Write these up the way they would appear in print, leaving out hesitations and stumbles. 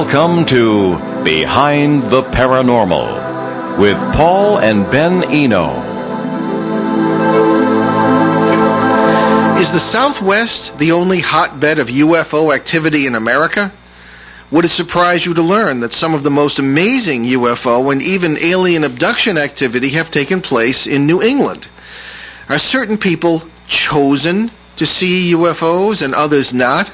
Welcome to Behind the Paranormal with Paul and Ben Eno. Is the Southwest the only hotbed of UFO activity in America? Would it surprise you to learn that some of the most amazing UFO and even alien abduction activity have taken place in New England? Are certain people chosen to see UFOs and others not?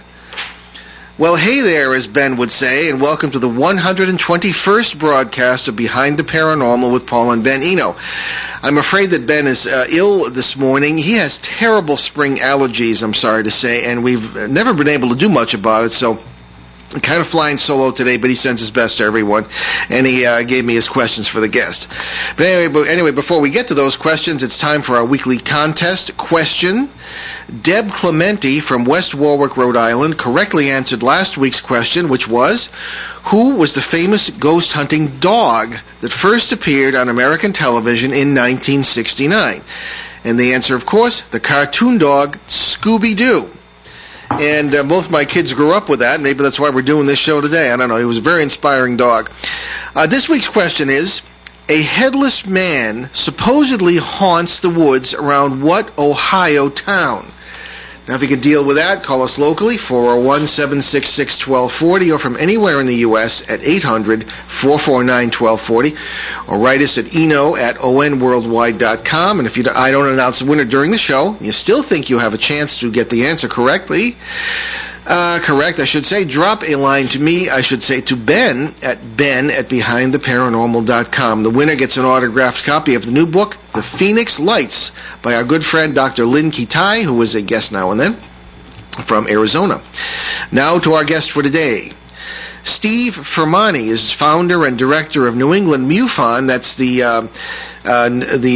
Well, hey there, as Ben would say, and welcome to the 121st broadcast of Behind the Paranormal with Paul and Ben Eno. I'm afraid that Ben is ill this morning. He has terrible spring allergies, I'm sorry to say, and we've never been able to do much about it, so I'm kind of flying solo today, but he sends his best to everyone, and he gave me his questions for the guest. But anyway, before we get to those questions, it's time for our weekly contest question. Deb Clementi from West Warwick, Rhode Island, correctly answered last week's question, which was, who was the famous ghost hunting dog that first appeared on American television in 1969? And the answer, of course, the cartoon dog Scooby-Doo. And both my kids grew up with that. Maybe that's why we're doing this show today. I don't know. He was a very inspiring dog. This week's question is, a headless man supposedly haunts the woods around what Ohio town? Now, if you can deal with that, call us locally, 401-766-1240, or from anywhere in the U.S. at 800-449-1240, or write us at eno@onworldwide.com. And if I don't announce the winner during the show, you still think you have a chance to get the answer correct, drop a line to me, to Ben at behindtheparanormal.com. The winner gets an autographed copy of the new book, The Phoenix Lights, by our good friend Dr. Lynn Kitai, who is a guest now and then from Arizona. Now to our guest for today. Steve Firmani is founder and director of New England MUFON. That's the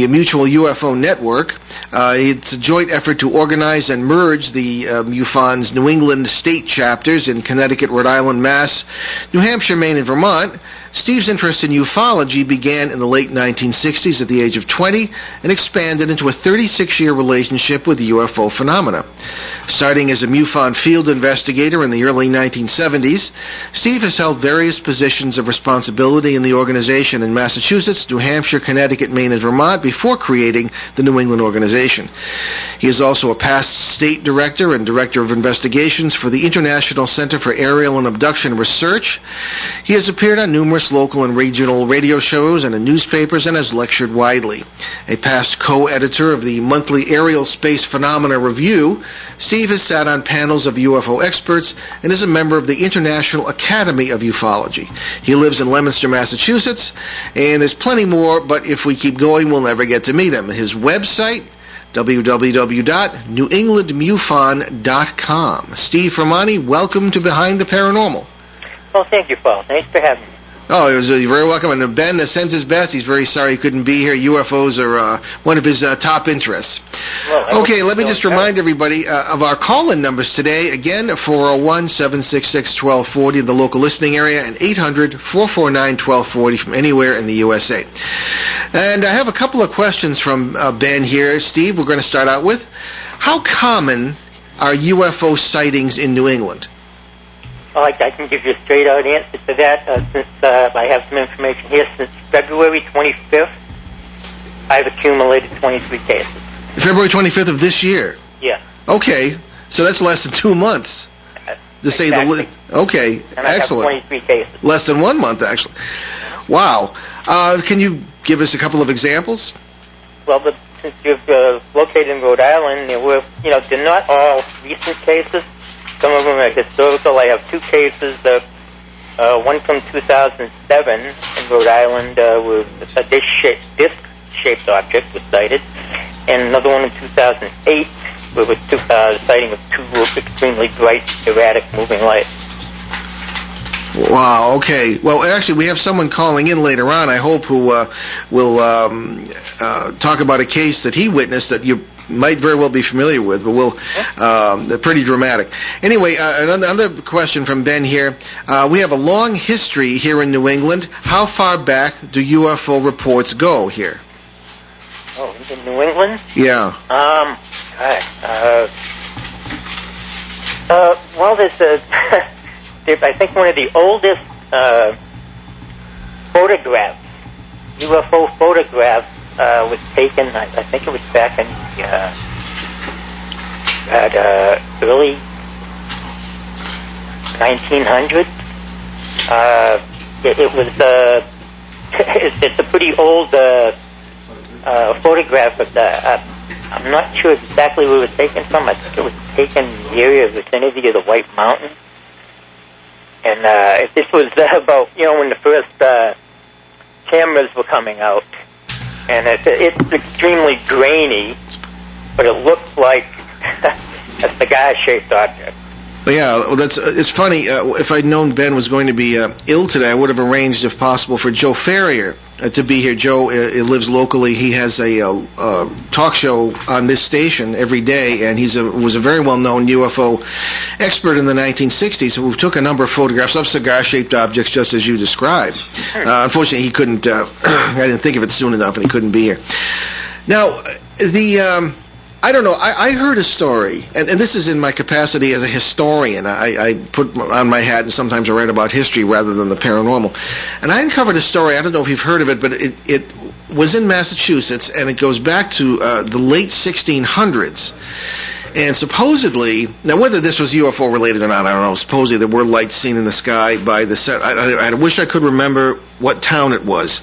Mutual UFO Network. It's a joint effort to organize and merge the MUFON's New England state chapters in Connecticut, Rhode Island, Mass, New Hampshire, Maine, and Vermont. Steve's interest in ufology began in the late 1960s at the age of 20 and expanded into a 36-year relationship with the UFO phenomena. Starting as a MUFON field investigator in the early 1970s, Steve has held various positions of responsibility in the organization in Massachusetts, New Hampshire, Connecticut, Maine, and Vermont before creating the New England organization. He is also a past state director and director of investigations for the International Center for Aerial and Abduction Research. He has appeared on numerous local and regional radio shows and in newspapers and has lectured widely. A past co-editor of the monthly Aerial Space Phenomena Review, Steve has sat on panels of UFO experts and is a member of the International Academy of Ufology. He lives in Leominster, Massachusetts, and there's plenty more, but if we keep going, we'll never get to meet him. His website, www.newenglandmufon.com. Steve Firmani, welcome to Behind the Paranormal. Well, thank you, Paul. Thanks for having me. Oh, you're very welcome. And Ben sends his best. He's very sorry he couldn't be here. UFOs are one of his top interests. Well, okay, let me just remind everybody of our call-in numbers today. Again, 401-766-1240 in the local listening area and 800-449-1240 from anywhere in the USA. And I have a couple of questions from Ben here. Steve, we're going to start out with, how common are UFO sightings in New England? I can give you a straight-out answer to that since I have some information here. Since February 25th, I've accumulated 23 cases. February 25th of this year? Yeah. Okay, so that's less than 2 months. To say the okay, and excellent. I have 23 cases. Less than 1 month, actually. Wow. Can you give us a couple of examples? Well, since you're located in Rhode Island, they're not all recent cases. Some of them are historical. I have 2 cases, one from 2007 in Rhode Island where a disc-shaped object was sighted, and another one in 2008 where was a sighting of 2 extremely bright, erratic moving lights. Wow, okay. Well, actually, we have someone calling in later on, I hope, who will talk about a case that he witnessed that you might very well be familiar with, but they're pretty dramatic. Anyway, another question from Ben here. We have a long history here in New England. How far back do UFO reports go here? Oh, in New England? Yeah. Well, there's I think one of the oldest photographs, UFO photographs, was taken. I think it was back in the early 1900s. It was it's a pretty old photograph of the. I'm not sure exactly where it was taken from. I think it was taken in the area of vicinity of the White Mountain. And this was about, when the first cameras were coming out. And it's extremely grainy, but it looks like a cigar-shaped object. Yeah, well, it's funny. If I'd known Ben was going to be ill today, I would have arranged, if possible, for Joe Ferrier to be here. Joe lives locally. He has a talk show on this station every day, and was a very well-known UFO expert in the 1960s. So we took a number of photographs of cigar-shaped objects, just as you described. Unfortunately, he couldn't. I didn't think of it soon enough, and he couldn't be here. Now, I don't know. I heard a story, and this is in my capacity as a historian. I put on my hat, and sometimes I write about history rather than the paranormal. And I uncovered a story. I don't know if you've heard of it, but it was in Massachusetts, and it goes back to the late 1600s. And supposedly, now whether this was UFO related or not, I don't know. Supposedly there were lights seen in the sky by the set. I wish I could remember what town it was,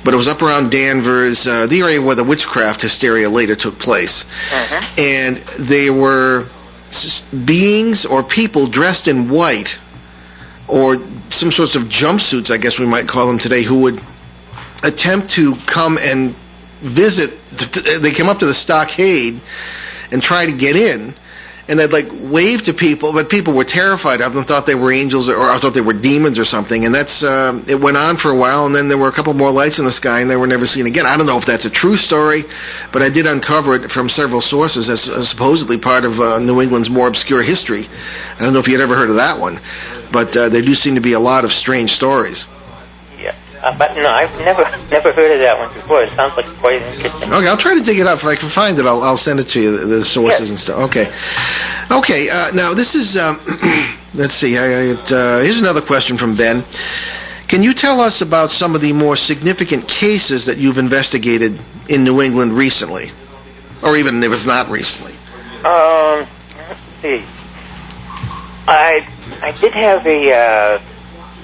but it was up around Danvers, the area where the witchcraft hysteria later took place. And they were beings or people dressed in white, or some sorts of jumpsuits, I guess we might call them today, who would attempt to come and visit. They came up to the stockade and try to get in, and they'd wave to people, but people were terrified of them, thought they were angels or thought they were demons or something, and that's it went on for a while, and then there were a couple more lights in the sky, and they were never seen again. I don't know if that's a true story, but I did uncover it from several sources as supposedly part of New England's more obscure history. I don't know if you'd ever heard of that one, but there do seem to be a lot of strange stories. But no, I've never heard of that one before. It sounds like quite interesting. Okay, I'll try to dig it up. If I can find it, I'll send it to you, the sources and stuff. Okay. Now this is, let's see, here's another question from Ben. Can you tell us about some of the more significant cases that you've investigated in New England recently? Or even if it's not recently. Let's see. I did have a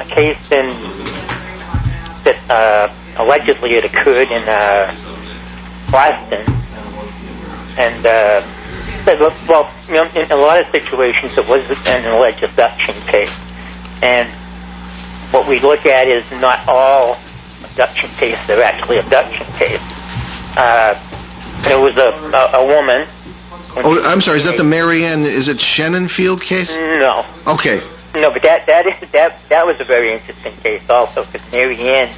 case that allegedly it occurred in Boston, and well, in a lot of situations it was an alleged abduction case, and what we look at is not all abduction cases are actually abduction cases. There was a woman. Oh, I'm sorry. Is that the Marianne? Is it Shannonfield case? No. Okay. No, but that was a very interesting case also, because Mary Ann,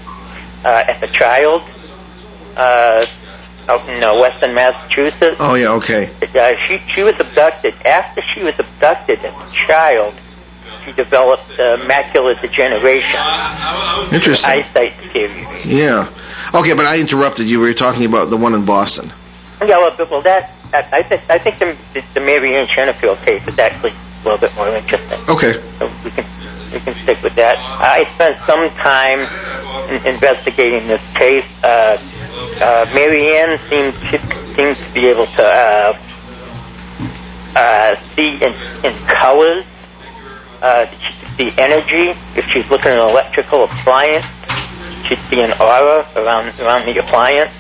as a child, out in western Massachusetts. Oh yeah, okay. She was abducted. After she was abducted as a child, she developed macular degeneration. Interesting. Eyesight deterioration. Yeah. Okay, but I interrupted you. We were talking about the one in Boston. Yeah, well, I think the Mary Ann Shannonfield case is actually a little bit more interesting. Okay. So we can stick with that. I spent some time investigating this case. Mary Ann seems to be able to see in colors. She could see energy. If she's looking at an electrical appliance, she'd see an aura around the appliance.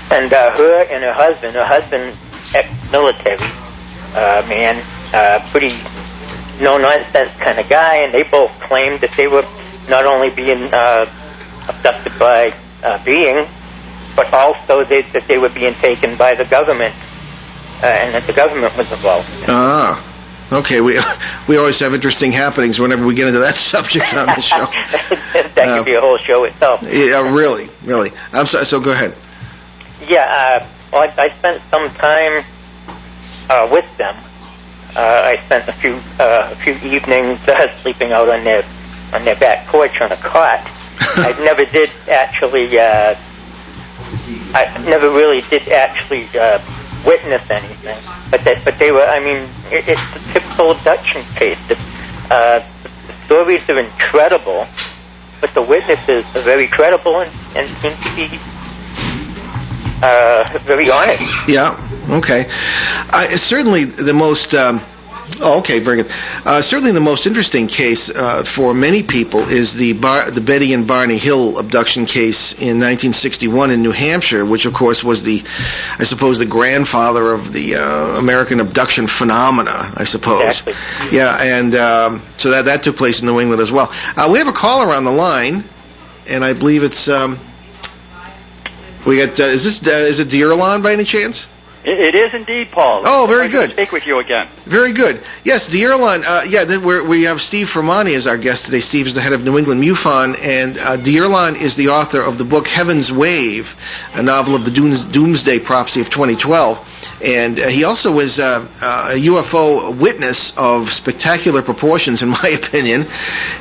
And her and her husband ex-military man, pretty no-nonsense kind of guy, and they both claimed that they were not only being abducted by beings, but also that they were being taken by the government, and that the government was involved. Ah, okay. We always have interesting happenings whenever we get into that subject on the show. That could be a whole show itself. Yeah, really. I'm sorry. So go ahead. Yeah, well, I spent some time with them. I spent a few evenings sleeping out on their back porch on a cot. I never really did actually witness anything. But they were. I mean, it's a typical abduction case. The stories are incredible, but the witnesses are very credible and seem to be very honest. Yeah. Okay. Certainly the most. Okay, very good. Certainly the most interesting case for many people is the Betty and Barney Hill abduction case in 1961 in New Hampshire, which of course was the grandfather of the American abduction phenomena, I suppose. Exactly. Yeah, and so that took place in New England as well. We have a caller on the line, and I believe it's we got. Is it Dearlon by any chance? It is indeed, Paul. Oh, very good. Speak with you again. Very good. Yes, Dearlon. We have Steve Firmani as our guest today. Steve is the head of New England MUFON, and Dearlon is the author of the book Heaven's Wave, a novel of the Doomsday Prophecy of 2012. And he also is a UFO witness of spectacular proportions, in my opinion,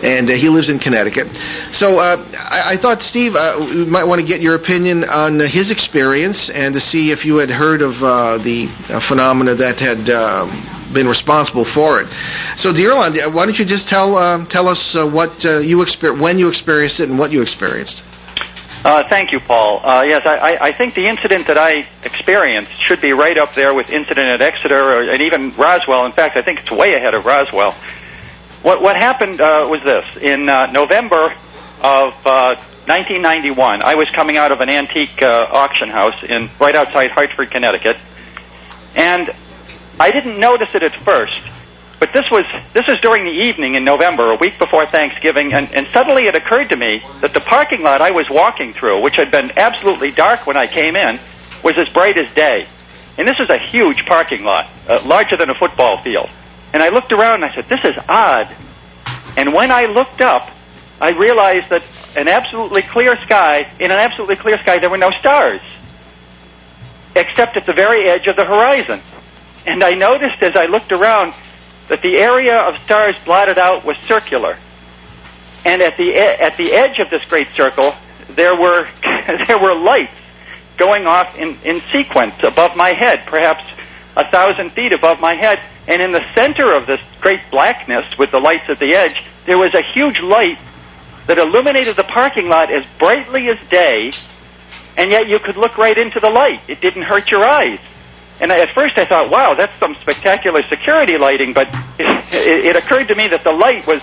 and he lives in Connecticut. So I thought, Steve, we might want to get your opinion on his experience and to see if you had heard of the phenomena that had been responsible for it. So, Dearlon, why don't you just tell us what when you experienced it and what you experienced? Thank you, Paul. Yes, I think the incident that I experienced should be right up there with incident at Exeter and even Roswell. In fact, I think it's way ahead of Roswell. What happened was this. In November of 1991, I was coming out of an antique auction house right outside Hartford, Connecticut, and I didn't notice it at first. But this was during the evening in November, a week before Thanksgiving, and suddenly it occurred to me that the parking lot I was walking through, which had been absolutely dark when I came in, was as bright as day. And this is a huge parking lot, larger than a football field. And I looked around and I said, this is odd. And when I looked up, I realized that in an absolutely clear sky, there were no stars, except at the very edge of the horizon. And I noticed as I looked around that the area of stars blotted out was circular, and at the edge of this great circle there were lights going off in sequence above my head, perhaps 1,000 feet above my head. And in the center of this great blackness with the lights at the edge, there was a huge light that illuminated the parking lot as brightly as day, and yet you could look right into the light. It didn't hurt your eyes. And at first I thought, wow, that's some spectacular security lighting, but it occurred to me that the light was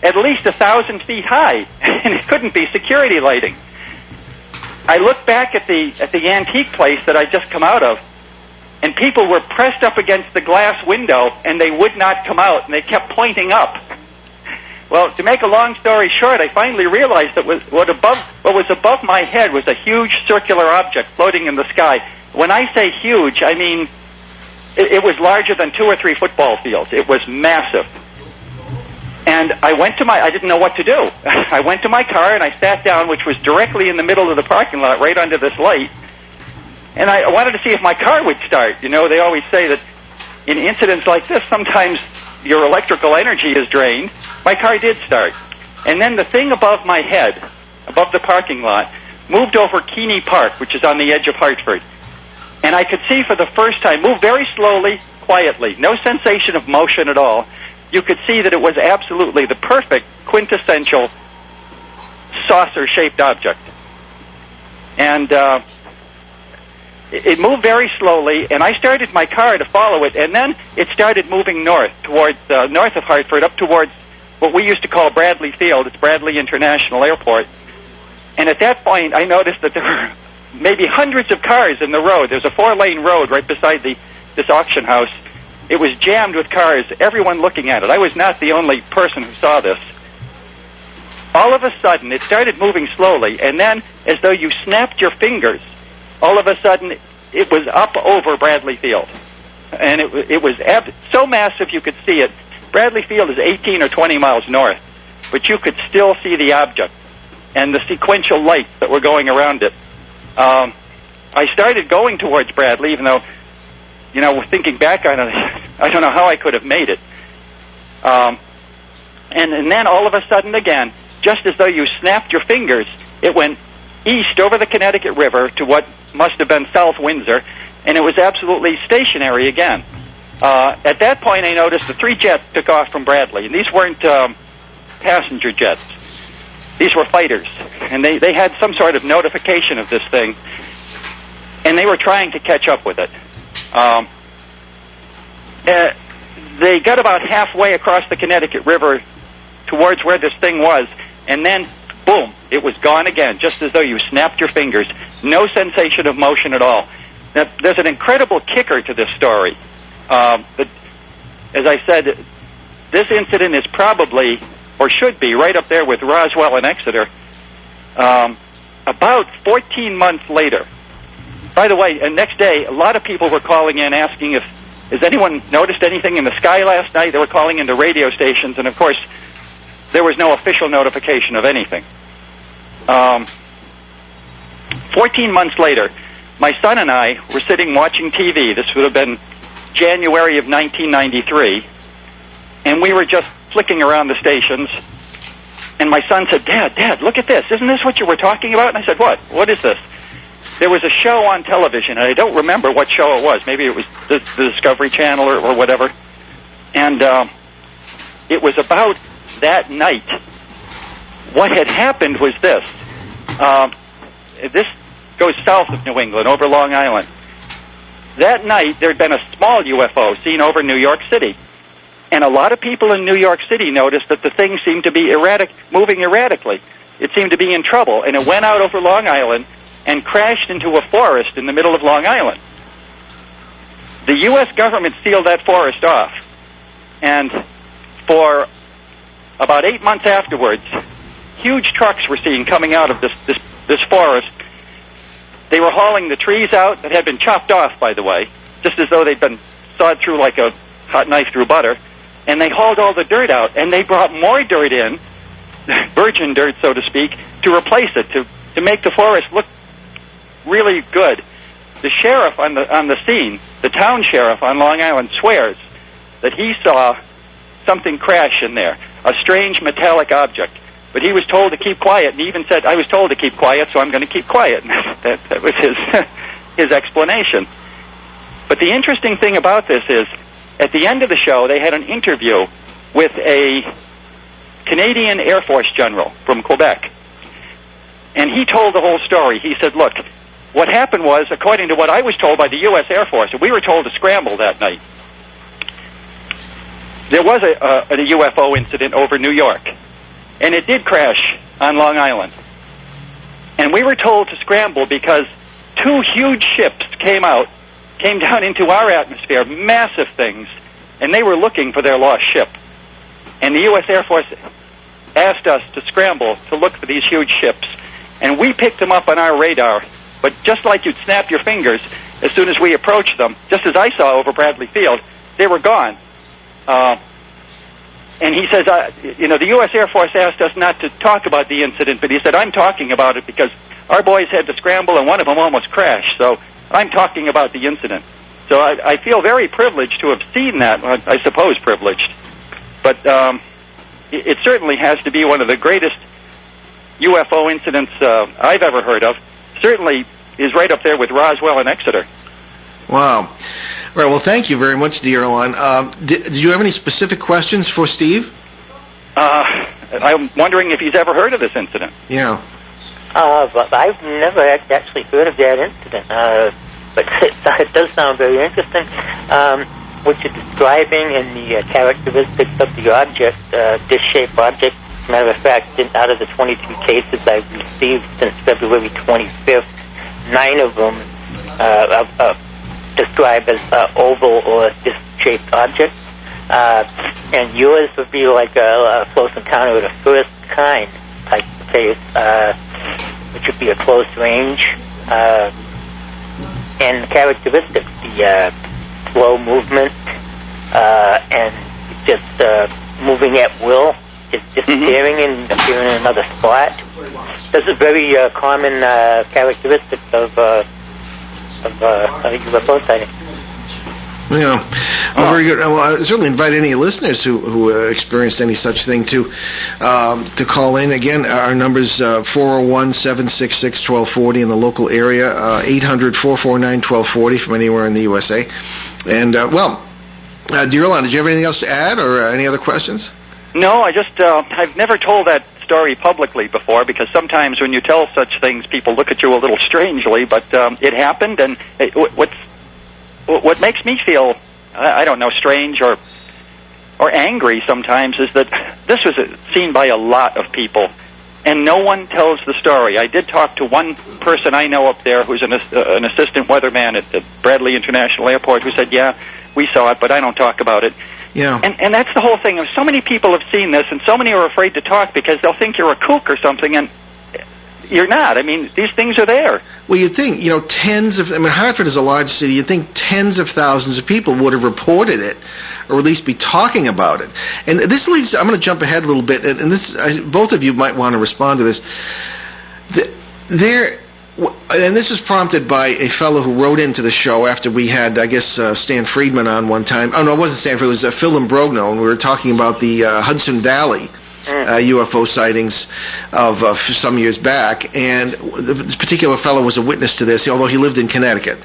at least 1,000 feet high, and it couldn't be security lighting. I looked back at the antique place that I'd just come out of, and people were pressed up against the glass window, and they would not come out, and they kept pointing up. Well, to make a long story short, I finally realized that what was above my head was a huge circular object floating in the sky. When I say huge, I mean it was larger than 2 or 3 football fields. It was massive. And I didn't know what to do. I went to my car and I sat down, which was directly in the middle of the parking lot, right under this light. And I wanted to see if my car would start. You know, they always say that in incidents like this, sometimes your electrical energy is drained. My car did start. And then the thing above my head, above the parking lot, moved over Keeney Park, which is on the edge of Hartford. And I could see for the first time, move very slowly, quietly, no sensation of motion at all. You could see that it was absolutely the perfect, quintessential saucer-shaped object. And it moved very slowly, and I started my car to follow it, and then it started moving north, towards north of Hartford, up towards what we used to call Bradley Field. It's Bradley International Airport. And at that point, I noticed that there were maybe hundreds of cars in the road. There's a 4-lane road right beside this auction house. It was jammed with cars, everyone looking at it. I was not the only person who saw this. All of a sudden, it started moving slowly, and then, as though you snapped your fingers, all of a sudden, it was up over Bradley Field. And it was so massive you could see it. Bradley Field is 18 or 20 miles north, but you could still see the object and the sequential lights that were going around it. I started going towards Bradley, even though, you know, thinking back on it, I don't know how I could have made it. And then all of a sudden again, just as though you snapped your fingers, it went east over the Connecticut River to what must have been South Windsor, and it was absolutely stationary again. At that point, I noticed the 3 jets took off from Bradley, and these weren't passenger jets. These were fighters, and they had some sort of notification of this thing, and they were trying to catch up with it. They got about halfway across the Connecticut River towards where this thing was, and then, boom, it was gone again, just as though you snapped your fingers. No sensation of motion at all. Now, there's an incredible kicker to this story. But as I said, this incident is probably, or should be, right up there with Roswell and Exeter. About 14 months later. By the way, next day, a lot of people were calling in asking has anyone noticed anything in the sky last night? They were calling into radio stations, and of course, there was no official notification of anything. 14 months later, my son and I were sitting watching TV. This would have been January of 1993, and we were just flicking around the stations, and my son said, Dad, look at this. Isn't this what you were talking about? And I said, what? What is this? There was a show on television, and I don't remember what show it was. Maybe it was the Discovery Channel or whatever. And it was about that night. What had happened was this. This goes south of New England, over Long Island. That night, there had been a small UFO seen over New York City. And a lot of people in New York City noticed that the thing seemed to be moving erratically. It seemed to be in trouble, and it went out over Long Island and crashed into a forest in the middle of Long Island. The U.S. government sealed that forest off, and for about 8 months afterwards, huge trucks were seen coming out of this forest. They were hauling the trees out that had been chopped off, by the way, just as though they'd been sawed through like a hot knife through butter, and they hauled all the dirt out, and they brought more dirt in, virgin dirt, so to speak, to replace it, to make the forest look really good. The sheriff on the scene, the town sheriff on Long Island, swears that he saw something crash in there, a strange metallic object. But he was told to keep quiet, and he even said, I was told to keep quiet, so I'm going to keep quiet. And that was his explanation. But the interesting thing about this is, at the end of the show, they had an interview with a Canadian Air Force general from Quebec. And he told the whole story. He said, look, what happened was, according to what I was told by the U.S. Air Force, and we were told to scramble that night, there was a UFO incident over New York, and it did crash on Long Island. And we were told to scramble because 2 huge ships came down into our atmosphere, massive things, and they were looking for their lost ship. And the U.S. Air Force asked us to scramble to look for these huge ships, and we picked them up on our radar. But just like you'd snap your fingers, as soon as we approached them, just as I saw over Bradley Field, they were gone. And he says, the U.S. Air Force asked us not to talk about the incident, but he said, I'm talking about it because our boys had to scramble and one of them almost crashed, so I'm talking about the incident. So I feel very privileged to have seen that, I suppose privileged. But it certainly has to be one of the greatest UFO incidents I've ever heard of. Certainly is right up there with Roswell and Exeter. Wow. All right, well, thank you very much, dear Alon. Did you have any specific questions for Steve? I'm wondering if he's ever heard of this incident. Yeah. But I've never actually heard of that incident. But it does sound very interesting. What you're describing and the characteristics of the object, disc-shaped object. As a matter of fact, out of the 22 cases I've received since February 25th, 9 of them described as oval or disc-shaped objects. And yours would be like a close encounter of the first kind type of case, which would be a close range. And characteristics, the slow movement, and just moving at will, just disappearing and appearing in another spot. This is very common characteristic of a UFO sighting. Yeah, well, very good. Well, I certainly invite any listeners who experienced any such thing to call in. Again, our number's 401-766-1240 in the local area, 800-449-1240 from anywhere in the USA. And, dear Alon, did you have anything else to add or any other questions? No, I've never told that story publicly before, because sometimes when you tell such things, people look at you a little strangely, but it happened, and what makes me feel, I don't know, strange or angry sometimes is that this was seen by a lot of people, and no one tells the story. I did talk to one person I know up there who's an assistant weatherman at Bradley International Airport, who said, yeah, we saw it, but I don't talk about it. Yeah. And that's the whole thing. So many people have seen this, and so many are afraid to talk because they'll think you're a kook or something, and you're not. I mean, these things are there. Well, you'd think, Hartford is a large city. You'd think tens of thousands of people would have reported it, or at least be talking about it. And this leads, I'm going to jump ahead a little bit, and both of you might want to respond to this. And this was prompted by a fellow who wrote into the show after we had, I guess, Stan Friedman on one time. Oh, no, it wasn't Stan Friedman. It was Phil Imbrogno, and we were talking about the Hudson Valley UFO sightings of some years back. And this particular fellow was a witness to this, although he lived in Connecticut.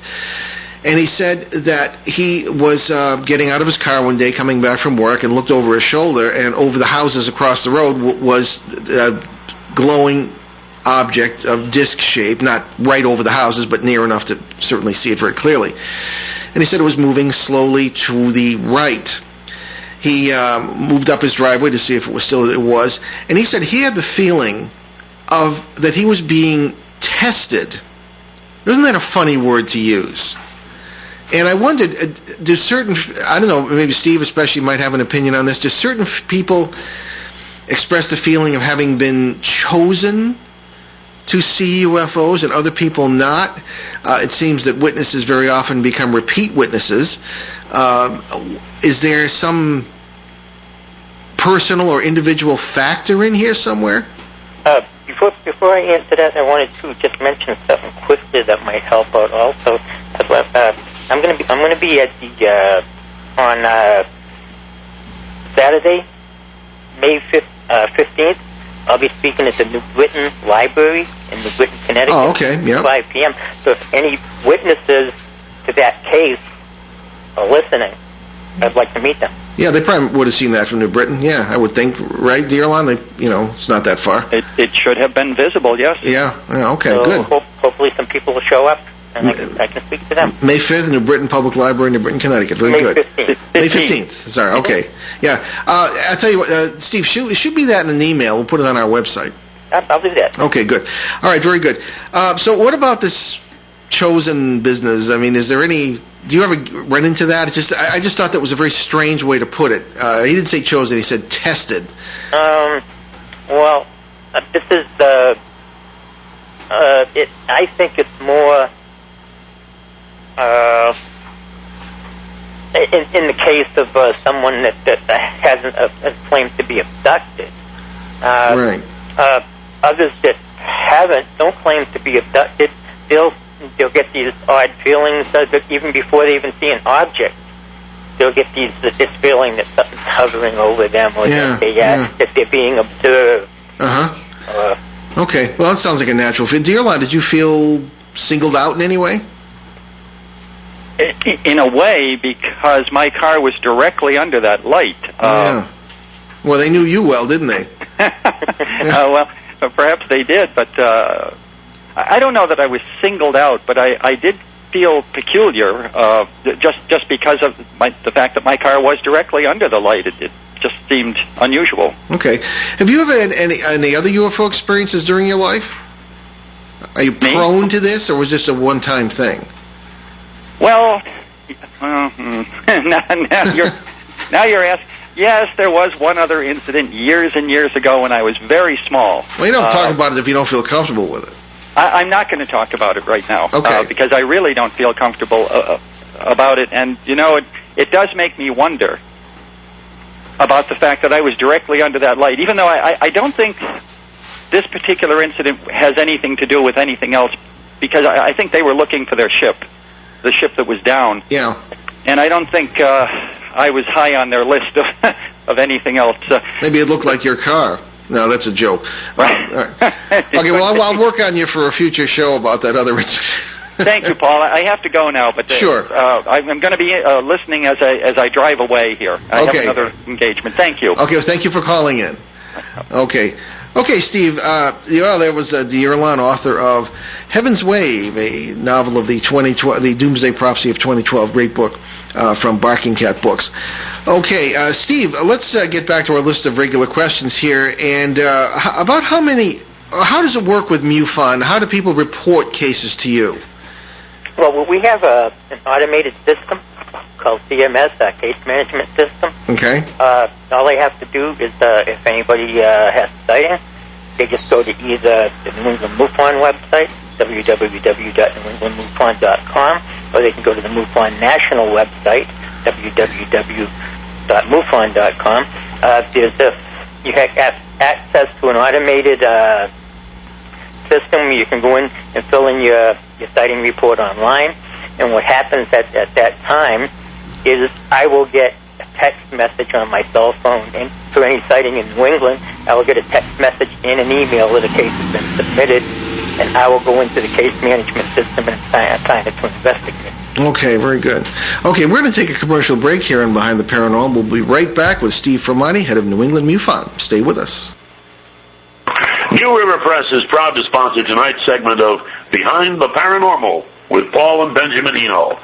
And he said that he was getting out of his car one day, coming back from work, and looked over his shoulder, and over the houses across the road was glowing object of disc shape, not right over the houses, but near enough to certainly see it very clearly. And he said it was moving slowly to the right. He moved up his driveway to see if it was still, it was, and he said he had the feeling that he was being tested. Isn't that a funny word to use? And I wondered, do certain, I don't know, maybe Steve especially might have an opinion on this, do certain people express the feeling of having been chosen to see UFOs and other people not? It seems that witnesses very often become repeat witnesses. Is there some personal or individual factor in here somewhere? Before I answer that, I wanted to just mention something quickly that might help out also. I'm going to be at the on Saturday, May 15th. I'll be speaking at the New Britain Library in New Britain, Connecticut. Oh, okay, yeah. 5 p.m. So if any witnesses to that case are listening, I'd like to meet them. Yeah, they probably would have seen that from New Britain. Yeah, I would think, right, Dearlon? It's not that far. It should have been visible, yes. Yeah, okay, so good. Hopefully some people will show up, and I can speak to them. May 5th, New Britain Public Library, New Britain, Connecticut. Very good. May 15th. May 15th. Sorry, okay. Yeah. I'll tell you what, Steve, shoot me that in an email. We'll put it on our website. I'll do that. Okay, good. All right, very good. So what about this chosen business? I mean, is there any... Do you ever run into that? I just thought that was a very strange way to put it. He didn't say chosen, he said tested. Well, this is... I think it's more... in the case of someone that hasn't claimed to be abducted. Right. Others that don't claim to be abducted, they'll get these odd feelings that even before they even see an object. They'll get this feeling that something's hovering over them, or that they're being observed. Okay. Well, that sounds like a natural fit. Dearlon, did you feel singled out in any way? In a way, because my car was directly under that light. Yeah. Well, they knew you well, didn't they? Well, perhaps they did, but I don't know that I was singled out, but I did feel peculiar, just because of the fact that my car was directly under the light. It just seemed unusual. Okay. Have you ever had any other UFO experiences during your life? Are you prone to this, or was this a one-time thing? Well, now you're asking. Yes, there was one other incident years and years ago when I was very small. Well, you don't talk about it if you don't feel comfortable with it. I'm not going to talk about it right now. Okay. Because I really don't feel comfortable about it. And, it does make me wonder about the fact that I was directly under that light, even though I don't think this particular incident has anything to do with anything else, because I think they were looking for their ship, the ship that was down. Yeah. And I don't think I was high on their list of anything else. Maybe it looked like your car. No, that's a joke. All right. Okay, well, I'll work on you for a future show about that other incident. Thank you, Paul. I have to go now, but sure. I'm going to be listening as I drive away here. I have another engagement. Thank you. Okay, well, thank you for calling in. Okay, Steve. There was the Erlan, author of Heaven's Wave, a novel of the Doomsday Prophecy of 2012, great book from Barking Cat Books. Okay, Steve, let's get back to our list of regular questions here, and about how does it work with MUFON? How do people report cases to you? Well, we have an automated system called CMS, Case Management System. Okay. All they have to do is, if anybody has a sighting, they just go to either the New England MUFON website, www.newenglandmufon.com, or they can go to the MUFON national website, www.mufon.com. You have access to an automated system. You can go in and fill in your sighting report online, and what happens at that time is I will get a text message on my cell phone, and for any sighting in New England, I will get a text message and an email that a case has been submitted, and I will go into the case management system and assign it to an investigator. Okay, very good. Okay, we're going to take a commercial break here on Behind the Paranormal. We'll be right back with Steve Firmani, head of New England MUFON. Stay with us. New River Press is proud to sponsor tonight's segment of Behind the Paranormal with Paul and Benjamin Eno.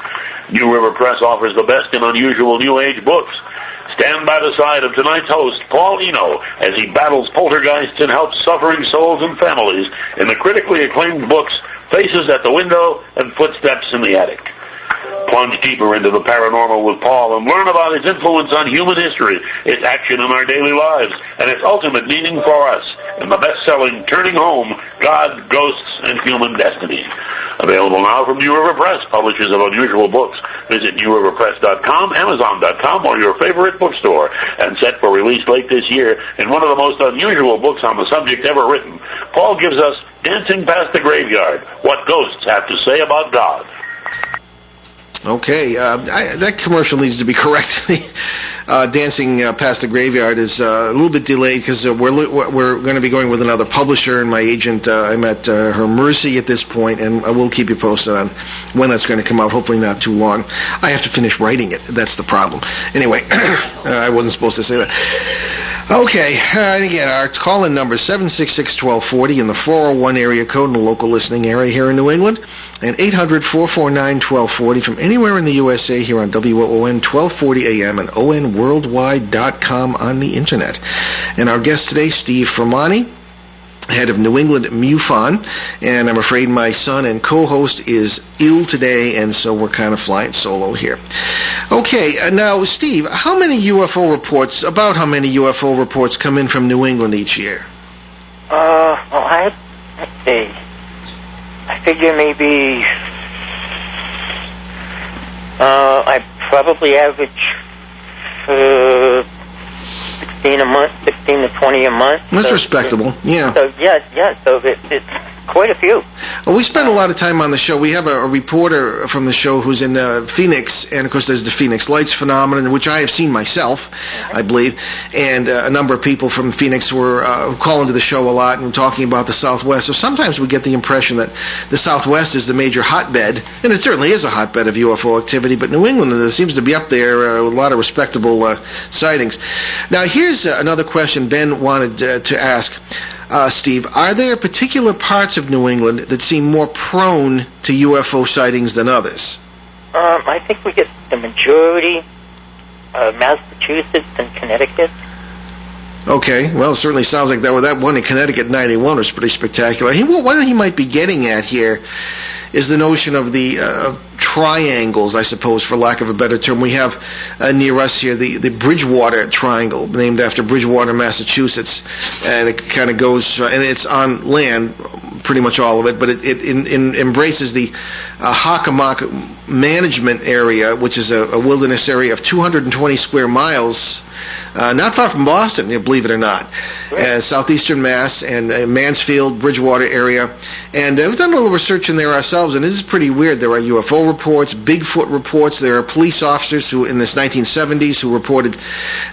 New River Press offers the best in unusual New Age books. Stand by the side of tonight's host, Paul Eno, as he battles poltergeists and helps suffering souls and families in the critically acclaimed books Faces at the Window and Footsteps in the Attic. Plunge deeper into the paranormal with Paul and learn about its influence on human history, its action in our daily lives, and its ultimate meaning for us in the best-selling Turning Home, God, Ghosts, and Human Destiny. Available now from New River Press, publishers of unusual books. Visit newriverpress.com, amazon.com, or your favorite bookstore. And set for release late this year in one of the most unusual books on the subject ever written, Paul gives us Dancing Past the Graveyard, What Ghosts Have to Say About God. Okay, that commercial needs to be corrected. Dancing Past the Graveyard is a little bit delayed because we're going to be going with another publisher, and my agent, I'm at her mercy at this point, and I will keep you posted on when that's going to come out, hopefully not too long. I have to finish writing it. That's the problem. Anyway, I wasn't supposed to say that. Okay, and again, our call-in number is 766-1240 in the 401 area code in the local listening area here in New England, and 800-449-1240 from anywhere in the USA here on WOON 1240 AM and onworldwide.com on the Internet. And our guest today, Steve Firmani, head of New England MUFON, and I'm afraid my son and co-host is ill today, and so we're kind of flying solo here. Okay, now, Steve, about how many UFO reports come in from New England each year? Let's see. I figure maybe I probably average 16 to 20 a month. That's respectable, yeah. So it's quite a few. Well, we spend a lot of time on the show. We have a reporter from the show who's in Phoenix, and of course there's the Phoenix Lights phenomenon, which I have seen myself, I believe, and a number of people from Phoenix who call into the show a lot and talking about the Southwest. So sometimes we get the impression that the Southwest is the major hotbed, and it certainly is a hotbed of UFO activity, but New England seems to be up there with a lot of respectable sightings. Now, here's another question Ben wanted to ask. Steve, are there particular parts of New England that seem more prone to UFO sightings than others? I think we get the majority of Massachusetts and Connecticut. Okay, well, it certainly sounds like that one in Connecticut 91 was pretty spectacular. What he might be getting at here is the notion of the triangles, I suppose, for lack of a better term. We have near us here the Bridgewater Triangle, named after Bridgewater, Massachusetts, and it kind of goes, and it's on land, pretty much all of it, but it embraces the Hockomock Management Area, which is a wilderness area of 220 square miles, not far from Boston, believe it or not. Southeastern Mass and Mansfield, Bridgewater area. And we've done a little research in there ourselves, and it is pretty weird. There are UFO reports, Bigfoot reports. There are police officers who, in this 1970s, who reported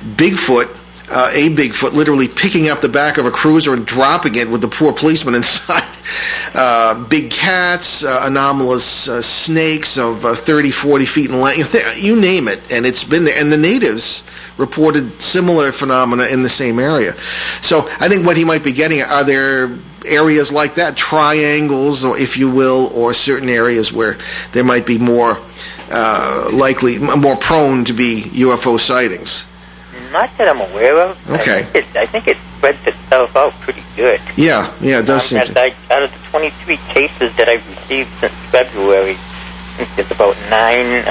Bigfoot a Bigfoot literally picking up the back of a cruiser and dropping it with the poor policeman inside. Big cats, anomalous snakes of 30, 40 feet in length, you name it, and it's been there. And the natives reported similar phenomena in the same area. So I think what he might be getting at, are there areas like that, triangles, or if you will, or certain areas where there might be more likely, more prone to be UFO sightings? Not that I'm aware of. Okay. I think it spreads itself out pretty good. Yeah, it does seem to. Out of the 23 cases that I've received since February, I think there's about 9,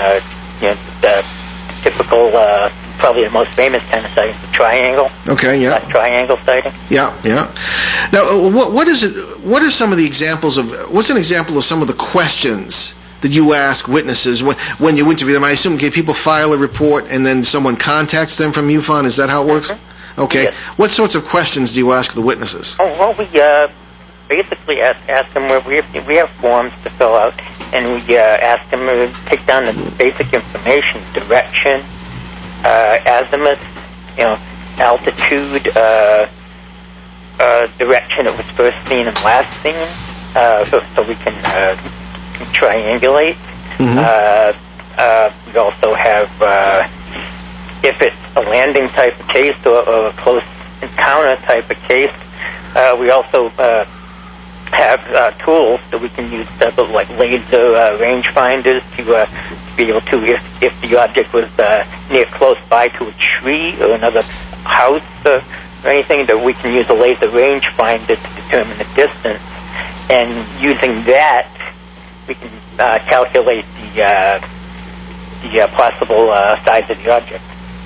the typical, probably the most famous kind of sighting, the triangle. Okay, yeah. Triangle sighting. Yeah. Now, what is it? What are some of the examples of? What's an example of some of the questions that you ask witnesses when you interview them? I assume people file a report and then someone contacts them from MUFON. Is that how it works? Mm-hmm. Okay. Yes. What sorts of questions do you ask the witnesses? Oh, well, we basically ask them where we have forms to fill out, and we ask them to take down the basic information, direction, azimuth, altitude, direction it was first seen and last seen, so we can triangulate. Mm-hmm. We also have, if it's a landing type of case or a close encounter type of case, we also have tools that we can use, like laser rangefinders to be able to, if the object was near close by to a tree or another house or anything, that we can use a laser rangefinder to determine the distance, and using that we can calculate the possible size of the object.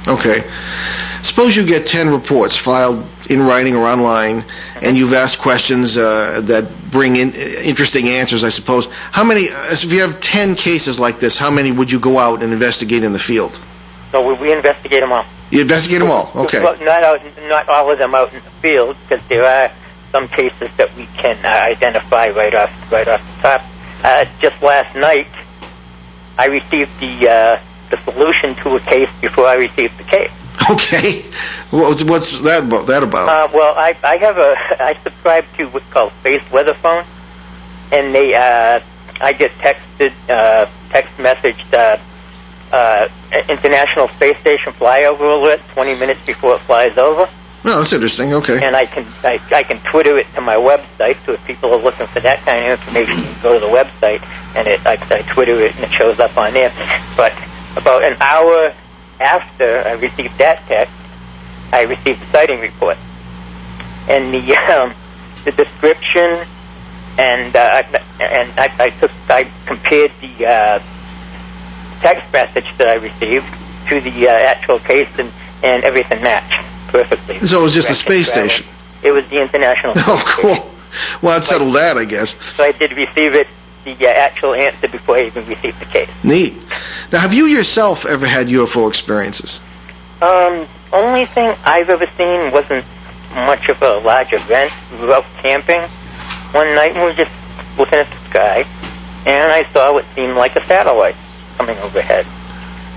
Okay. Suppose you get 10 reports filed in writing or online, mm-hmm. and you've asked questions that bring in interesting answers, I suppose. How many, if you have 10 cases like this, how many would you go out and investigate in the field? So we investigate them all. You investigate them all? Okay. Well, not all of them out in the field, because there are some cases that we can identify right off the top. Just last night, I received the solution to a case before I received the case. Okay. What's that about? Well, I subscribe to what's called Space Weather Phone, and I get text messaged International Space Station flyover alert 20 minutes before it flies over. Oh, that's interesting. Okay. And I can Twitter it to my website, so if people are looking for that kind of information, you can go to the website, and I Twitter it, and it shows up on there. But about an hour after I received that text, I received the sighting report, and the description, and I compared the text message that I received to the actual case, and everything matched perfectly. So it was just a space station? It was the International Space Station. Cool. Well, that settled that, I guess. So I did receive it, the actual answer, before I even received the case. Neat. Now, have you yourself ever had UFO experiences? Only thing I've ever seen wasn't much of a large event. We were out camping one night, and we were just looking at the sky, and I saw what seemed like a satellite coming overhead.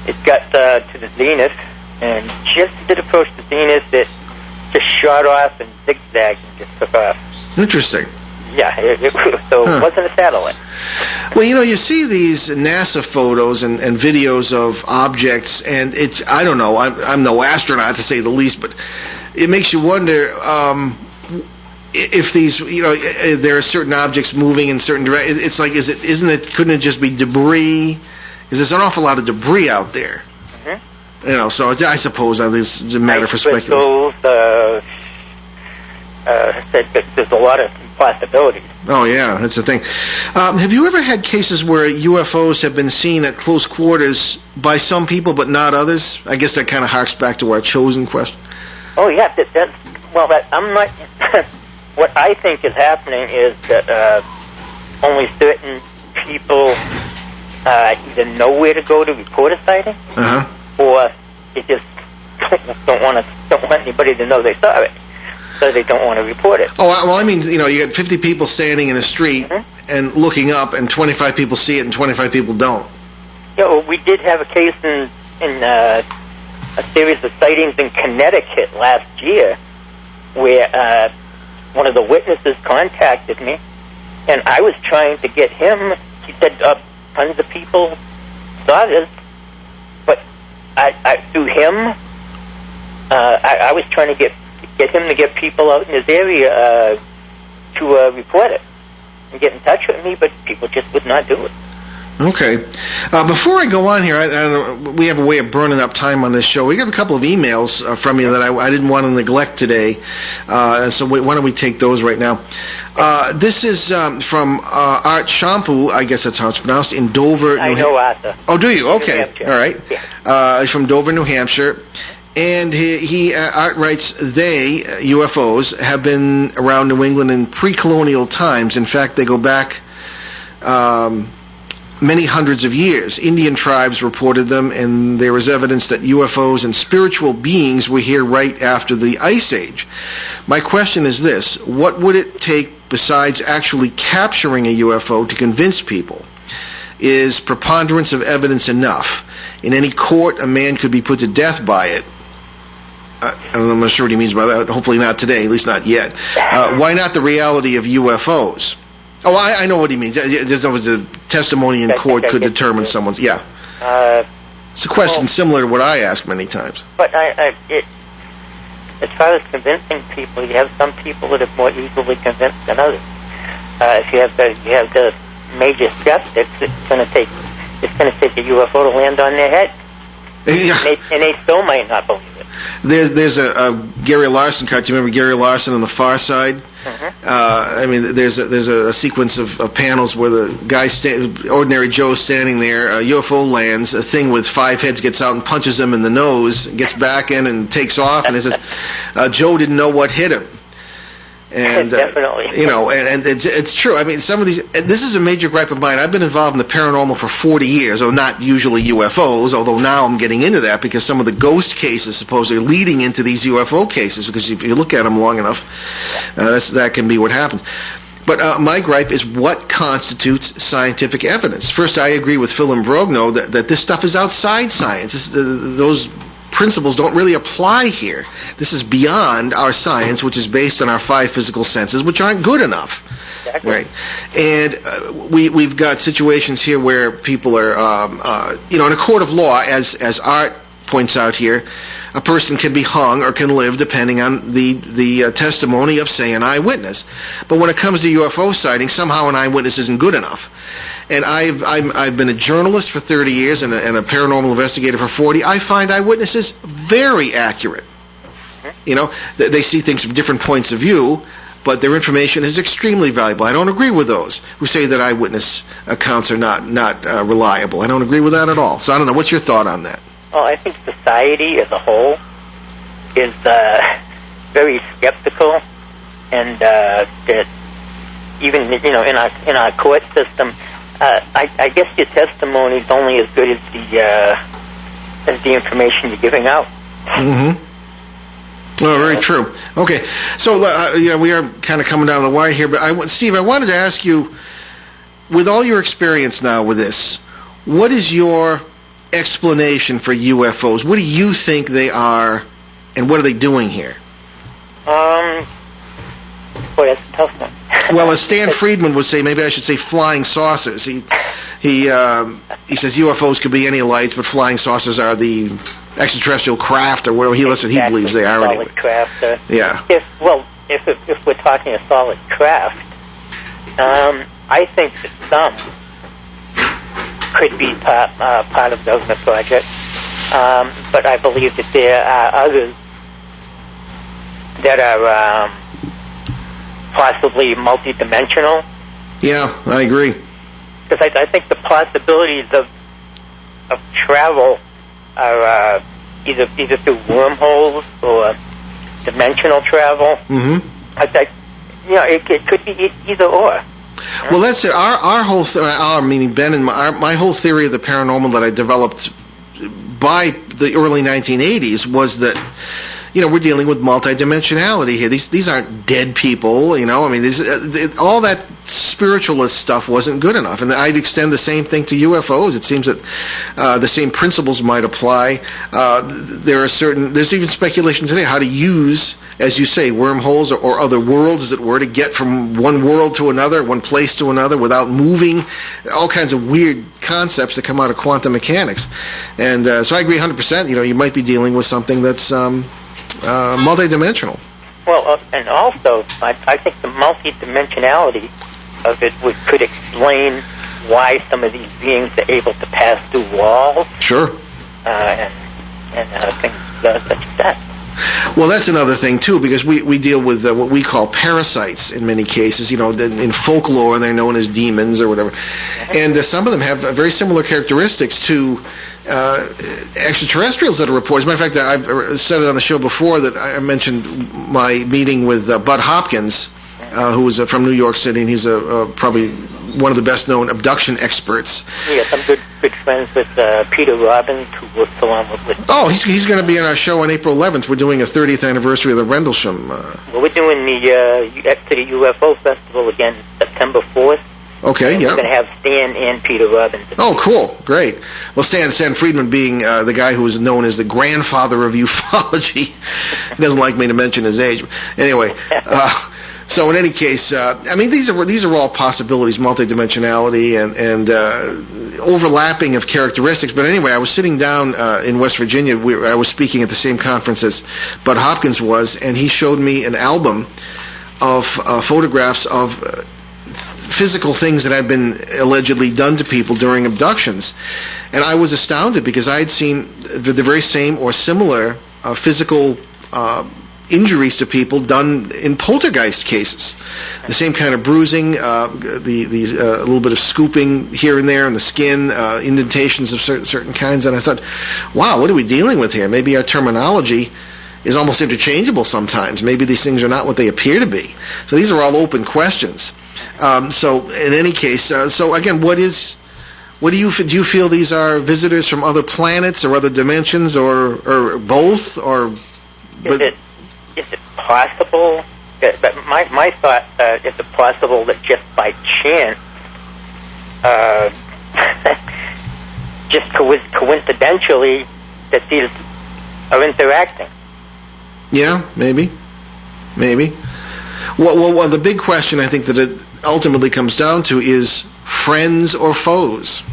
It got to the zenith, and just as it approached the zenith, it just shot off and zigzagged and just took off. Interesting. Yeah, it wasn't a satellite. Well, you see these NASA photos and videos of objects, and I don't know, I'm no astronaut to say the least, but it makes you wonder if these, there are certain objects moving in certain directions. It's like, couldn't it just be debris? Because there's an awful lot of debris out there. Mm-hmm. So I suppose it's a matter for speculation. There's a lot of possibilities. Oh, yeah, that's the thing. Have you ever had cases where UFOs have been seen at close quarters by some people but not others? I guess that kind of harks back to our chosen question. Oh, yeah. I'm not... What I think is happening is that only certain people either know where to go to report a sighting, or they just don't want anybody to know they saw it, so they don't want to report it. Oh, well, I mean, you get 50 people standing in the street and looking up, and 25 people see it and 25 people don't. We did have a case in a series of sightings in Connecticut last year where one of the witnesses contacted me, and I was trying to get him. He said tons of people saw this, but through him, I was trying to get him to get people out in his area to report it and get in touch with me, but people just would not do it. Okay. Before I go on here, we have a way of burning up time on this show. We got a couple of emails from you that I didn't want to neglect today, so why don't we take those right now? This is from Art Shampoo, I guess that's how it's pronounced, in Dover, I know Arthur. Oh, do you? Okay. All right. Yeah. He's from Dover, New Hampshire. And Art writes, they, UFOs, have been around New England in pre-colonial times. In fact, they go back many hundreds of years. Indian tribes reported them, and there was evidence that UFOs and spiritual beings were here right after the Ice Age. My question is this: what would it take besides actually capturing a UFO to convince people? Is preponderance of evidence enough? In any court, a man could be put to death by it. I'm not sure what he means by that. Hopefully not today, at least not yet. Why not the reality of UFOs? Oh, I know what he means. There's always a testimony in court could determine someone's... Yeah. It's a question similar to what I ask many times. But as far as convincing people, you have some people that are more easily convinced than others. If you have the major skeptics, it's going to take a UFO to land on their head. Yeah. And they still might not believe it. There's a Gary Larson cut. Do you remember Gary Larson on The Far Side? Mm-hmm. I mean, there's a sequence of panels where the guy, ordinary Joe, standing there. A UFO lands. A thing with 5 heads gets out and punches him in the nose. Gets back in and takes off. And it says, Joe didn't know what hit him. And definitely, and it's true. I mean, some of these. This is a major gripe of mine. I've been involved in the paranormal for 40 years, or not usually UFOs. Although now I'm getting into that because some of the ghost cases supposedly are leading into these UFO cases. Because if you look at them long enough, that can be what happens. But my gripe is what constitutes scientific evidence. First, I agree with Phil Imbrogno that this stuff is outside science. Those principles don't really apply here. This is beyond our science, which is based on our 5 physical senses, which aren't good enough. Exactly. Right? And we've got situations here where people are, in a court of law, as Art points out here, a person can be hung or can live depending on the testimony of, say, an eyewitness. But when it comes to UFO sightings, somehow an eyewitness isn't good enough. And I've been a journalist for 30 years and a paranormal investigator for 40. I find eyewitnesses very accurate. They see things from different points of view, but their information is extremely valuable. I don't agree with those who say that eyewitness accounts are not reliable. I don't agree with that at all. So I don't know. What's your thought on that? Well, I think society as a whole is very skeptical, and that even in our court system, I guess your testimony is only as good as the information you're giving out. Mm-hmm. Well, very true. Okay, so we are kind of coming down the wire here, but Steve, I wanted to ask you, with all your experience now with this, what is your explanation for UFOs? What do you think they are, and what are they doing here? Boy, that's a tough one. Well, as Stan Friedman would say, maybe I should say flying saucers. He says UFOs could be any lights, but flying saucers are the extraterrestrial craft, or whatever he believes they are. Solid anyway. Craft. Yeah. If we're talking a solid craft, I think that some could be part of government projects, but I believe that there are others that are possibly multidimensional. Yeah, I agree. Because I think the possibilities of travel are either through wormholes or dimensional travel. Mm-hmm. I think it could be either or. Well, that's it. Our whole meaning Ben and my whole theory of the paranormal that I developed by the early 1980s was that we're dealing with multidimensionality here. These aren't dead people, I mean, all that spiritualist stuff wasn't good enough. And I'd extend the same thing to UFOs. It seems that the same principles might apply. There's even speculation today how to use, as you say, wormholes or other worlds, as it were, to get from one world to another, one place to another without moving. All kinds of weird concepts that come out of quantum mechanics. And so I agree 100%. You might be dealing with something that's multidimensional. Well, and also, I think the multidimensionality of it could explain why some of these beings are able to pass through walls. Sure. And things such as that. Well, that's another thing, too, because we deal with what we call parasites in many cases. In folklore, they're known as demons or whatever. And some of them have very similar characteristics to extraterrestrials that are reported. As a matter of fact, I've said it on the show before that I mentioned my meeting with Bud Hopkins, who is from New York City, and he's probably one of the best-known abduction experts. Yes, I'm good friends with Peter Robbins, who works along with... Oh, he's going to be on our show on April 11th. We're doing a 30th anniversary of the Rendlesham. Well, we're doing the Exeter UFO Festival again September 4th. Okay, and yeah. We're going to have Stan and Peter Robbins. Oh, cool. Great. Well, Stan Friedman being the guy who is known as the grandfather of ufology. He doesn't like me to mention his age. Anyway... So in any case, these are all possibilities, multidimensionality and overlapping of characteristics. But anyway, I was sitting down in West Virginia. I was speaking at the same conference as Bud Hopkins was, and he showed me an album of photographs of physical things that had been allegedly done to people during abductions. And I was astounded because I had seen the very same or similar physical injuries to people done in poltergeist cases. The same kind of bruising, a little bit of scooping here and there in the skin, indentations of certain kinds. And I thought, wow, what are we dealing with here? Maybe our terminology is almost interchangeable sometimes. Maybe these things are not what they appear to be. So these are all open questions. So in any case, so again, do you feel these are visitors from other planets or other dimensions or both? Is it possible? But my thought is it possible that just by chance, just coincidentally, that these are interacting? Yeah, maybe. Well, the big question I think that it ultimately comes down to is friends or foes.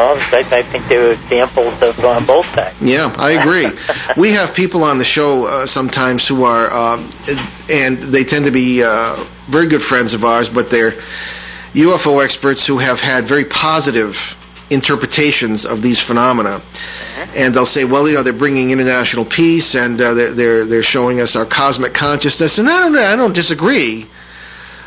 I think there are examples of on both sides. Yeah, I agree. We have people on the show sometimes who are, and they tend to be very good friends of ours, but they're UFO experts who have had very positive interpretations of these phenomena. And they'll say, well, they're bringing international peace, and they're showing us our cosmic consciousness. And I don't disagree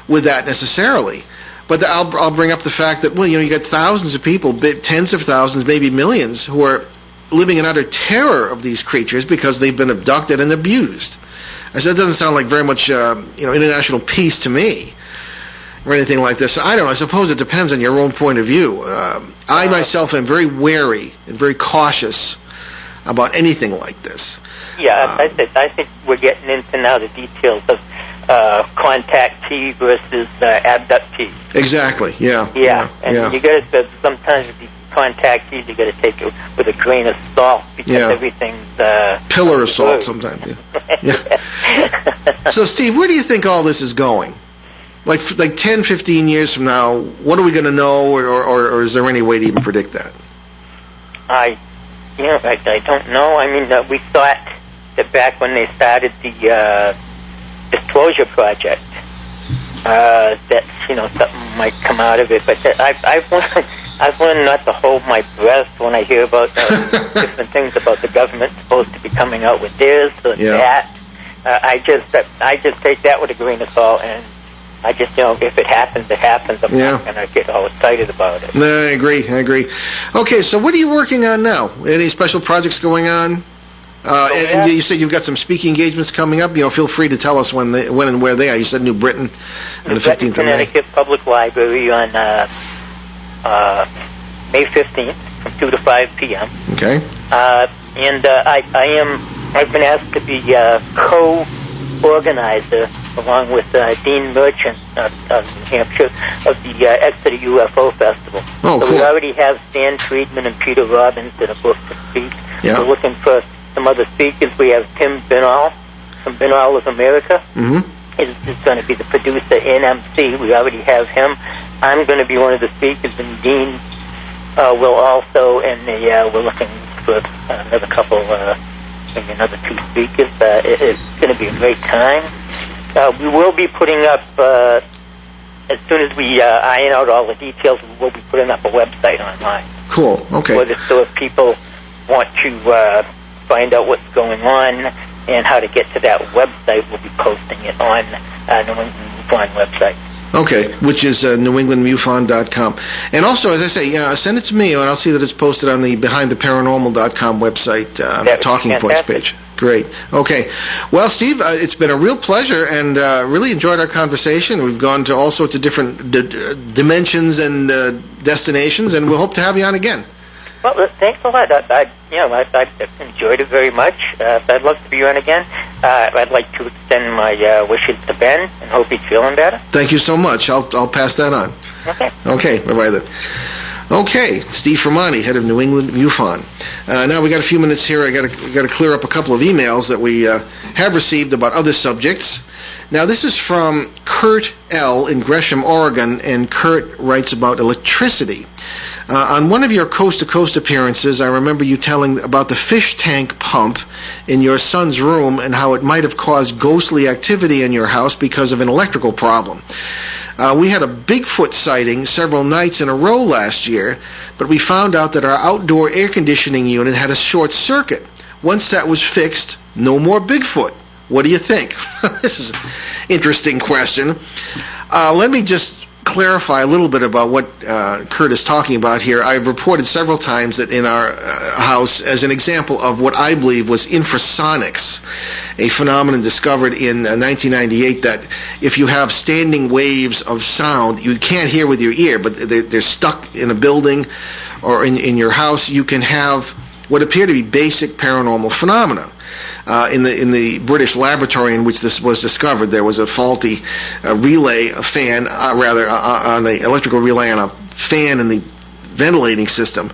with that necessarily. But I'll bring up the fact that, you got thousands of people, tens of thousands, maybe millions, who are living in utter terror of these creatures because they've been abducted and abused. I said, it doesn't sound like very much, international peace to me, or anything like this. I don't know. I suppose it depends on your own point of view. I myself am very wary and very cautious about anything like this. Yeah, I think we're getting into now the details of contactee versus abductee. Exactly. Yeah. You got to sometimes with these contactees, you got to take it with a grain of salt because everything's pillar of salt sometimes. Yeah. So, Steve, where do you think all this is going? Like 10, 15 years from now, what are we going to know, or is there any way to even predict that? I don't know. I mean, we thought that back when they started the Disclosure Project, that something might come out of it. But I've learned not to hold my breath when I hear about different things about the government supposed to be coming out with this or that. I just take that with a grain of salt, and I just if it happens, it happens. I'm not going to get all excited about it. No, I agree. Okay, so what are you working on now? Any special projects going on? And you said you've got some speaking engagements coming up. Feel free to tell us when and where they are. You said New Britain on the 15th of May. Connecticut Public Library on May 15th from 2 to 5 p.m. Okay. And I am I've been asked to be co-organizer, along with Dean Merchant of New Hampshire, of the Exeter UFO Festival. Oh, so cool. we already have Stan Friedman and Peter Robbins that are booked to speak. Yeah. We're looking for some other speakers. We have Tim Binall from Binall of America. Mm-hmm. Is going to be the producer and MC. We already have him. I'm going to be one of the speakers, and Dean will also, and we're looking for another couple, maybe another 2 speakers. It's going to be a great time. We will be putting up, as soon as we iron out all the details, we will be putting up a website online. Cool. Okay. So if people want to find out what's going on and how to get to that website, we'll be posting it on New England MUFON website. Okay, which is newenglandmufon.com. And also, as I say, send it to me, and I'll see that it's posted on the behindtheparanormal.com website Talking Points page. Great. Okay. Well, Steve, it's been a real pleasure, and really enjoyed our conversation. We've gone to all sorts of different dimensions and destinations, and we'll hope to have you on again. Well, thanks a lot. I enjoyed it very much. I'd love to be on again. I'd like to extend my wishes to Ben and hope he's feeling better. Thank you so much. I'll pass that on. Okay. Okay. Bye-bye then. Okay, Steve Firmani, head of New England MUFON. Now we got a few minutes here. I got to clear up a couple of emails that we have received about other subjects. Now this is from Kurt L. in Gresham, Oregon, and Kurt writes about electricity. On one of your coast-to-coast appearances, I remember you telling about the fish tank pump in your son's room and how it might have caused ghostly activity in your house because of an electrical problem. We had a Bigfoot sighting several nights in a row last year, but we found out that our outdoor air conditioning unit had a short circuit. Once that was fixed, no more Bigfoot. What do you think? This is an interesting question. Let me just clarify a little bit about what Kurt is talking about here. I've reported several times that in our house, as an example of what I believe was infrasonics, a phenomenon discovered in 1998, that if you have standing waves of sound, you can't hear with your ear, but they're stuck in a building or in your house, you can have what appear to be basic paranormal phenomena. In the British laboratory in which this was discovered, there was a faulty relay, a fan, on the electrical relay on a fan in the ventilating system.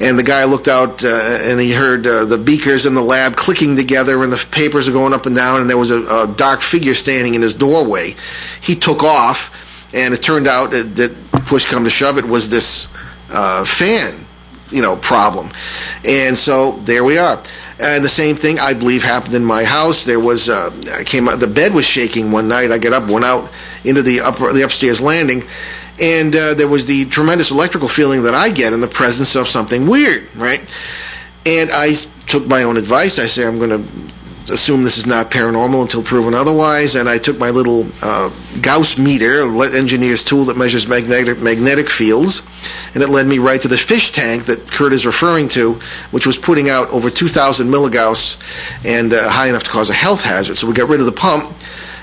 And the guy looked out and he heard the beakers in the lab clicking together and the papers are going up and down, and there was a dark figure standing in his doorway. He took off, and it turned out that push come to shove, it was this fan, problem. And so there we are. And the same thing, I believe, happened in my house. There was, I came out, the bed was shaking one night. I got up, went out into the upstairs landing, and there was the tremendous electrical feeling that I get in the presence of something weird, right? And I took my own advice. I say, I'm going to assume this is not paranormal until proven otherwise, and I took my little Gauss meter, an engineer's tool that measures magnetic fields, and it led me right to the fish tank that Kurt is referring to, which was putting out over 2,000 milligauss and high enough to cause a health hazard. So we got rid of the pump,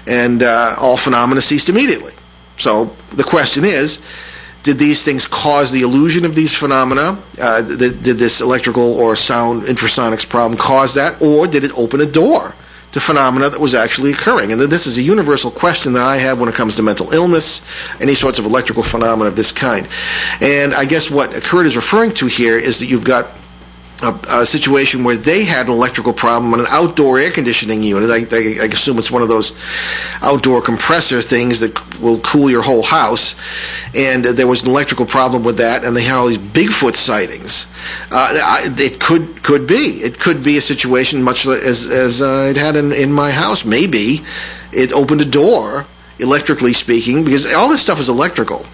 and all phenomena ceased immediately. So the question is, did these things cause the illusion of these phenomena? Did this electrical or sound infrasonics problem cause that, or did it open a door to phenomena that was actually occurring? And this is a universal question that I have when it comes to mental illness, any sorts of electrical phenomena of this kind. And I guess what Kurt is referring to here is that you've got a situation where they had an electrical problem on an outdoor air conditioning unit. I assume it's one of those outdoor compressor things that will cool your whole house. And there was an electrical problem with that, and they had all these Bigfoot sightings. It could be. It could be a situation much as it had in my house. Maybe it opened a door, electrically speaking, because all this stuff is electrical.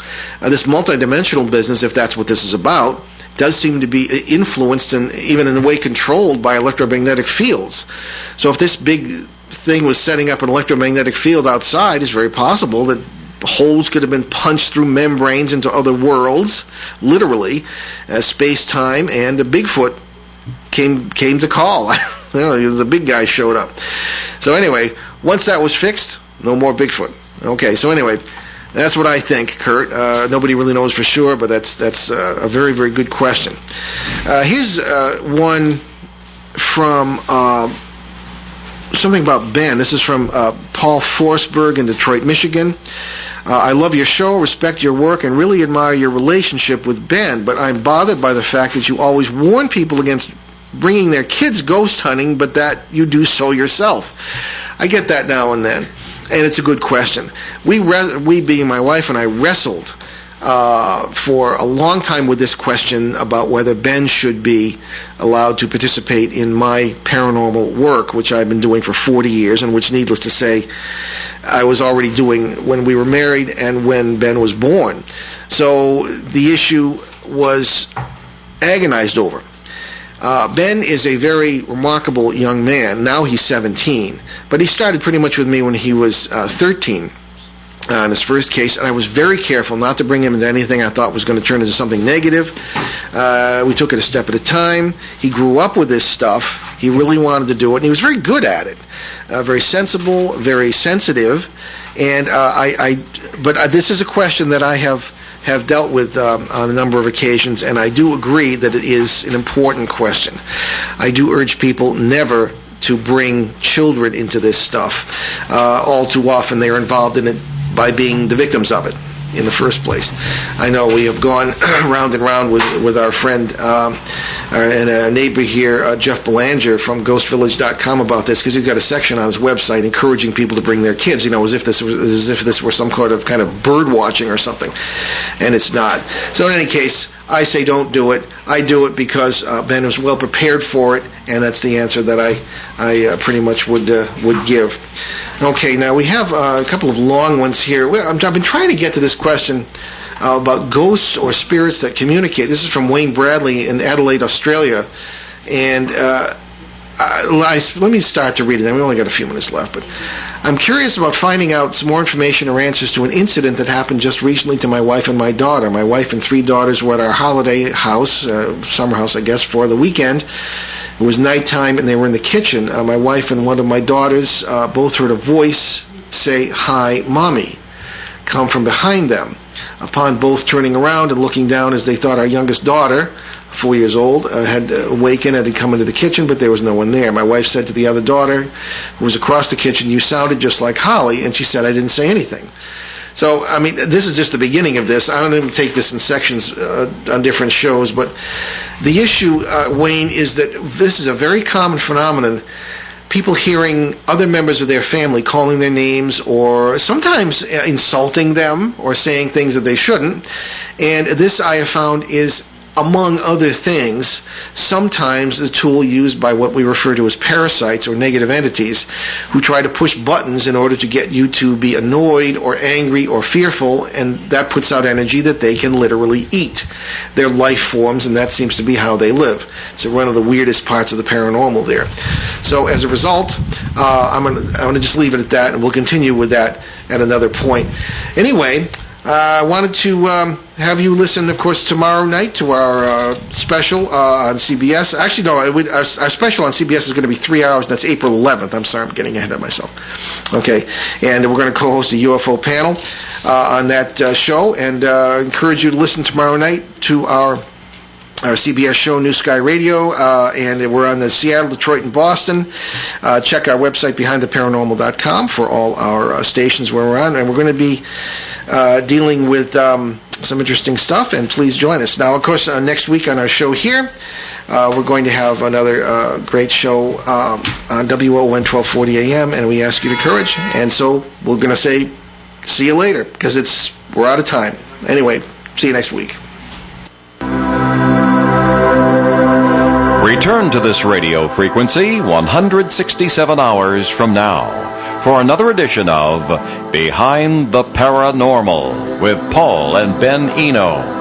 This multidimensional business, if that's what this is about, does seem to be influenced and even in a way controlled by electromagnetic fields. So if this big thing was setting up an electromagnetic field outside, it's very possible that holes could have been punched through membranes into other worlds, literally, space-time, and a Bigfoot came to call. The big guy showed up. So anyway, once that was fixed, no more Bigfoot. Okay, so anyway, that's what I think, Kurt. Nobody really knows for sure, but that's a very, very good question. Here's one from something about Ben. This is from Paul Forsberg in Detroit, Michigan. I love your show, respect your work, and really admire your relationship with Ben, but I'm bothered by the fact that you always warn people against bringing their kids ghost hunting, but that you do so yourself. I get that now and then, and it's a good question. We being my wife and I, wrestled for a long time with this question about whether Ben should be allowed to participate in my paranormal work, which I've been doing for 40 years, and which, needless to say, I was already doing when we were married and when Ben was born. So the issue was agonized over. Ben is a very remarkable young man. Now he's 17, but he started pretty much with me when he was 13 in his first case, and I was very careful not to bring him into anything I thought was going to turn into something negative. We took it a step at a time. He grew up with this stuff. He really wanted to do it, and he was very good at it. Very sensible, very sensitive, and but this is a question that I have dealt with on a number of occasions, and I do agree that it is an important question. I do urge people never to bring children into this stuff. All too often they are involved in it by being the victims of it in the first place. I know we have gone round and round with our friend and a neighbor here, Jeff Belanger from GhostVillage.com about this, because he's got a section on his website encouraging people to bring their kids, as if this were some kind of bird watching or something, and it's not. So in any case, I say don't do it. I do it because Ben was well prepared for it, and that's the answer that I pretty much would give. Okay, now we have a couple of long ones here. I've been trying to get to this question about ghosts or spirits that communicate. This is from Wayne Bradley in Adelaide, Australia. And let me start to read it. We only got a few minutes left. But I'm curious about finding out some more information or answers to an incident that happened just recently to my wife and my daughter. My wife and 3 daughters were at our holiday house, summer house, I guess, for the weekend. It was nighttime, and they were in the kitchen. My wife and one of my daughters both heard a voice say, "Hi, Mommy," come from behind them. Upon both turning around and looking down, as they thought our youngest daughter, 4 years old, had awakened and had come into the kitchen, but there was no one there. My wife said to the other daughter, who was across the kitchen, "You sounded just like Holly," and she said, "I didn't say anything." So, I mean, this is just the beginning of this. I don't even take this in sections on different shows, but the issue, Wayne, is that this is a very common phenomenon. People hearing other members of their family calling their names, or sometimes insulting them or saying things that they shouldn't. And this, I have found, is, among other things, sometimes the tool used by what we refer to as parasites or negative entities, who try to push buttons in order to get you to be annoyed or angry or fearful, and that puts out energy that they can literally eat. Their life forms, and that seems to be how they live. It's one of the weirdest parts of the paranormal there. So as a result, I'm going to just leave it at that, and we'll continue with that at another point. Anyway, I wanted to have you listen, of course, tomorrow night to our special on CBS. Actually, no, our special on CBS is going to be 3 hours, and that's April 11th. I'm sorry, I'm getting ahead of myself. Okay, and we're going to co-host a UFO panel on that show, and encourage you to listen tomorrow night to our CBS show, New Sky Radio, and we're on the Seattle, Detroit, and Boston. Check our website, BehindTheParanormal.com, for all our stations where we're on, and we're going to be dealing with some interesting stuff, and please join us. Now, of course, next week on our show here, we're going to have another great show on WON 1240 AM, and we ask you to courage. And so we're going to say, see you later, because we're out of time. Anyway, see you next week. Return to this radio frequency 167 hours from now for another edition of Behind the Paranormal with Paul and Ben Eno.